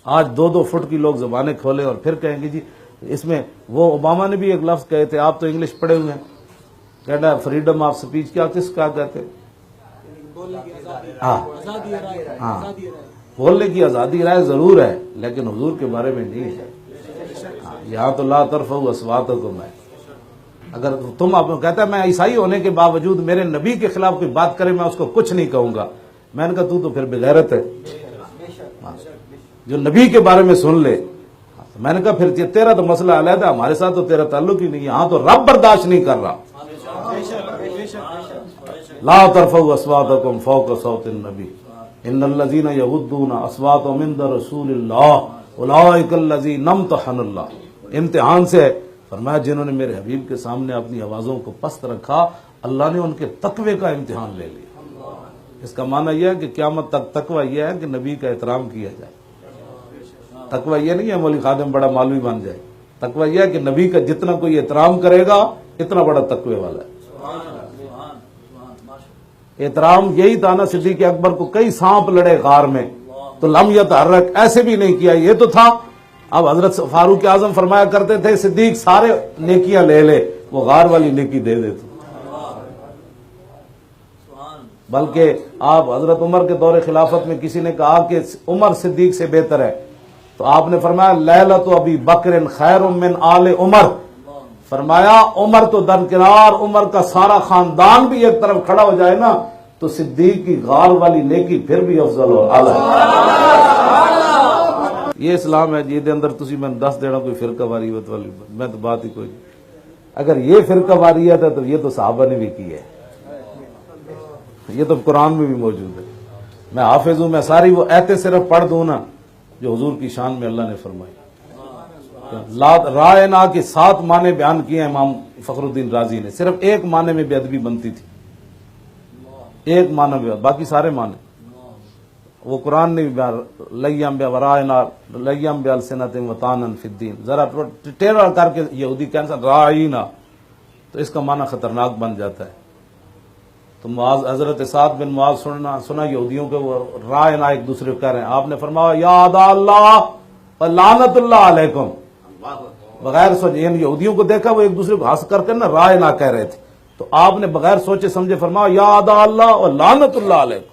आज 2-2 फुट की लोग जबानें खोले और फिर कहेंगे जी इसमें, वो ओबामा ने भी एक लफ्ज कहे थे, आप तो इंग्लिश पढ़े हुए हैं, कहना है फ्रीडम ऑफ स्पीच क्या किसका कहते हैं? हाँ हाँ, बोलने की आजादी राय जरूर है, लेकिन हुजूर के बारे में नहीं है। यहाँ तो ला तरफ़ऊ अस्वातकुम है। अगर तुम आप कहता है मैं ईसाई होने के बावजूद मेरे नबी के खिलाफ कोई बात करे मैं उसको कुछ नहीं कहूंगा, मैंने कहा तू तो फिर बेगैरत है। जो नबी के बारे में सुन ले, तो मैंने कहा फिर तेरा तो मसला अलग है, हमारे साथ तो तेरा ताल्लुक ही नहीं है। यहाँ तो रब बर्दाश्त नहीं कर रहा। ला तरफ़ऊ अस्वातकुम फ़ौक़ सौतिन नबी इन्नल्लज़ीना यग़ुद्दूना अस्वातहुम इंदा रसूलिल्लाह उलाइकल्लज़ीना इम्तहनल्लाह। इम्तिहान से फरमाया जिन्होंने मेरे हबीब के सामने अपनी आवाज़ों को पस्त रखा, अल्लाह ने उनके तकवे का इम्तिहान ले लिया। इसका माना यह है कि क़यामत तक तकवा यह है कि नबी का एहतराम किया जाए। तकवा यह नहीं है मौलवी खादिम बड़ा मालवी बन जाए। तकवा यह है कि नबी का जितना कोई एहतराम करेगा इतना बड़ा तकवे वाला है। एहतराम यही था ना, सिद्दीक़ अकबर को कई सांप लड़े गार में तो लम यतहर्रक, ऐसे भी नहीं किया, ये तो था। अब हजरत फारूक आजम फरमाया करते थे सिद्दीक सारे नेकियां ले ले, वो गार वाली नेकी दे देते। बल्कि आप हजरत उमर के दौरे खिलाफत में किसी ने कहा कि उमर सिद्दीक से बेहतर है, तो आपने फरमाया लैलतु अबी बकर खैरुम मिन आले उमर। फरमाया उमर तो दरकिनार, उमर का सारा खानदान भी एक तरफ खड़ा हो जाए ना तो सिद्दीक की गार वाली नेकी फिर भी अफजल और आला। ये इस्लाम है जिहदे अंदर तुसी मैंने दस देना कोई फिरका वारीयत वाली, मैं तो बात ही कोई नहीं। अगर ये फिरका वारीयत है तो ये तो सहाबा ने भी की है, ये तो कुरान में भी मौजूद है। मैं हाफिज हूं, मैं सारी वो आयतें सिर्फ पढ़ दूं ना जो हुजूर की शान में अल्लाह ने फरमाई। रायना के 7 माने बयान किए इमाम फखरुद्दीन राजी ने, सिर्फ एक माने में बेअदबी बनती थी, एक माना में, बाकी सारे माने वो कुरान ने भी लय्यम बेवरायना लय्यम बेअलसिनतिम वतानन फिद्दीन, जरा टेढ़ा करके यहूदी कैंसर रायना तो इसका माना खतरनाक बन जाता है। तो मुआज हजरत साद बिन मुआज सुना यहूदियों के वो रायना एक दूसरे को कह रहे हैं, आपने फरमाया याद अल्लाह व लानतुल्लाह अलैकुम, बगैर सोचे इन यहूदियों को देखा वो एक दूसरे को हंस करके ना रायना कह रहे थे, तो आपने बगैर सोचे समझे फरमाया याद अल्लाह व लानतुल्लाह अलैकुम,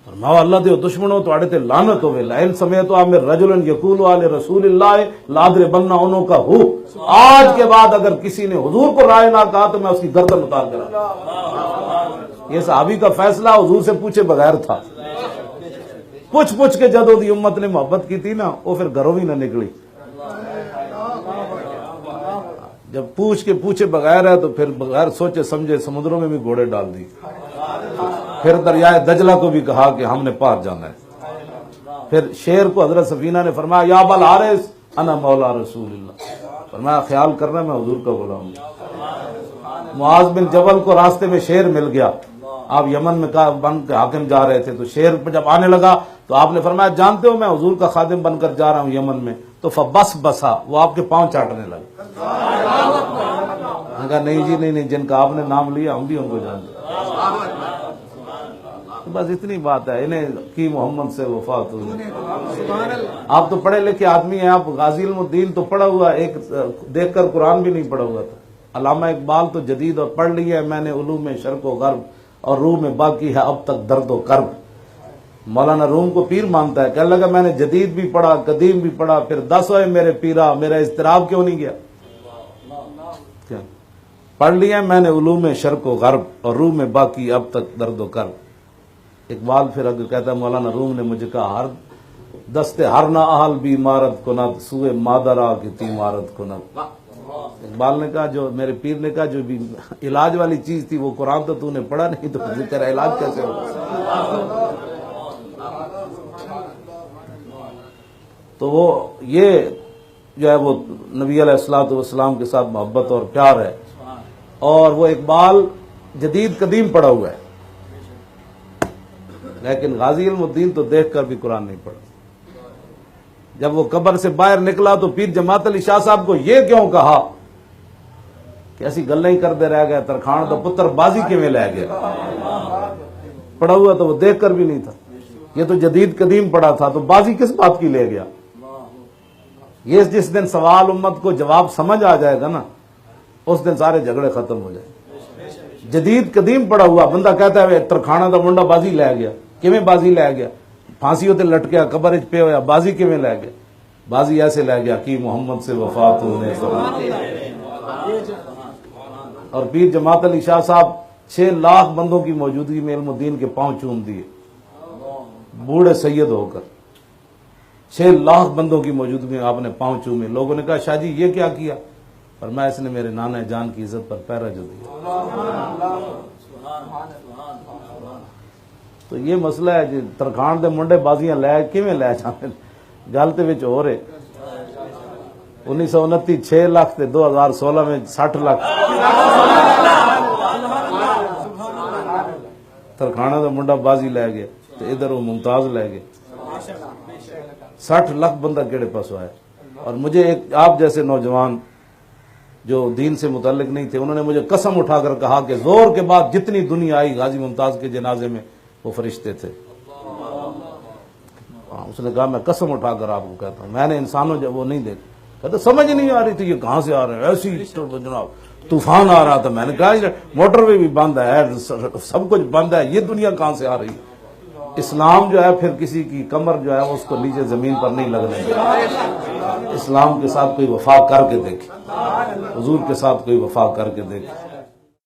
फरमाया अल्लाह दे दुश्मनों तुम्हारे ते लानत होवे। लाइन समय तो आप मेरे रजुलन यकूल वाले रसूलिल्लाह लादरे बनना उन्हों का हूं, आज के बाद अगर किसी ने हुजूर को राय ना कहा तो मैं उसकी गर्दन उतार कर। ये सहाबी का फैसला हुजूर से पूछे बगैर था। पूछ के जदों दी उम्मत ने मोहब्बत की थी ना वो फिर घरों भी ना निकली। जब पूछ के पूछे बगैर है तो फिर बगैर सोचे समझे समुद्रों में भी घोड़े डाल दी। फिर दरियाए दजला को भी कहा कि हमने पार जाना है। फिर शेर को हजरत सफीना ने फरमाया या बल हारिस अना मौला रसूलुल्लाह, फरमाया ख्याल करना मैं हुजूर का गुलाम हूं। मुआज बिन जबल को रास्ते में शेर मिल गया, आप यमन में बन के हाकिम जा रहे थे, तो शेर पर जब आने लगा तो आपने फरमाया जानते हो मैं हुजूर का खादिम बनकर जा रहा हूं यमन में, तो फबस बसा वो आपके पांव चाटने लगे। कहा नहीं जी नहीं, जिनका आपने नाम लिया हम भी उनको जानते। बस इतनी बात है, इन्हें की मोहम्मद से वफात हुई। आप तो पढ़े लिखे आदमी हैं, आप गाजी इल्मुद्दीन तो पढ़ा हुआ, एक देखकर कुरान भी नहीं पढ़ा हुआ था। अल्लामा इकबाल तो जदीद और पढ़ लिया है मैंने उलूम में शर्क व गर्ब, और रूह में बाकी है अब तक दर्द व कर्ब। मौलाना रूम को पीर मानता है, कहने लगा मैंने जदीद भी पढ़ा कदीम भी पढ़ा, फिर 10 होए मेरे पीरा, मेरा इस्तिराब क्यों नहीं गया। क्या पढ़ लिया मैंने उलूम में शर्क व गर्ब, और रूह में बाकी अब तक दर्द व कर्ब। इकबाल फिर अगर कहता है मौलाना रूम ने मुझे कहा हर दस्ते हर ना आहल भी इमारत कुनत सुए मादरा की तीमारत कुनत। इकबाल ने कहा जो मेरे पीर ने कहा जो भी इलाज वाली चीज थी वो कुरान तो तूने पढ़ा नहीं, तो तेरा इलाज कैसे होगा। तो वो ये जो है वो नबी अलैहिस्सलातु वस्सलाम के साथ मोहब्बत और प्यार है। और वो इकबाल जदीद कदीम पढ़ा हुआ है, लेकिन गाजी इल्मुद्दीन तो देखकर भी कुरान नहीं पढ़ा। जब वो कब्र से बाहर निकला तो पीर जमात अली शाह साहब को ये क्यों कहा कि ऐसी गल्ला ही करते रह गए, तरखान तो पुत्र बाजी के में लै गया। पढ़ा हुआ तो वो देखकर भी नहीं था। ये तो जदीद कदीम पड़ा था, तो बाजी किस बात की ले गया? ये जिस दिन सवाल उम्मत को जवाब समझ आ जाएगा ना, उस दिन सारे झगड़े खत्म हो जाए। जदीद कदीम पड़ा हुआ बंदा कहता है तरखाना का मुंडा बाजी लै गया, किवें बाजी लै गया? फांसी उत्ते लटकिया, कबर च पे होया, बाजी किवें लै गया? बाजी ऐसे लै गया कि मोहम्मद से वफा तूने। और पीर जमात अली शाह साहब 6 लाख बंदों की मौजूदगी में इल्मुद्दीन के पांव चूम दिए, बूढ़े सैयद होकर 6 लाख बंदों की मौजूदगी में आपने पांव चूमे। लोगों ने कहा शाह जी ये क्या किया? पर मैं इसने मेरे नाना जान की इज्जत पर पैरा जो दिया। तो ये मसला है जी, तरखान दे मुंडे बाजियां लै किवें लै जांदे, गल ते विच हो रहे। 1929 6 लाख ते 2016 में 60 लाख तरखाना का मुंडा बाजी लै गया, तो इधर वो मुमताज लै गए। 60 लाख बंदा केड़े पासों आया। और मुझे एक आप जैसे नौजवान जो दीन से मुतल्लिक नहीं थे, उन्होंने मुझे कसम उठाकर कहा कि जोर के बाद जितनी दुनिया आई गाजी मुमताज के जनाजे में वो फरिश्ते थे। उसने कहा मैं कसम उठाकर आपको कहता हूं, मैंने इंसानों जब वो नहीं देखे, कहते समझ नहीं आ रही थी ये कहां से आ रहे हैं, ऐसी जनाब तूफान आ रहा था। मैंने कहा मोटरवे भी बंद है, सब कुछ बंद है, ये दुनिया कहां से आ रही है? इस्लाम जो है फिर किसी की कमर जो है उसको नीचे जमीन पर नहीं लगने देगा। इस्लाम के साथ कोई वफा करके देखे, हुजूर के साथ कोई वफा करके देखे।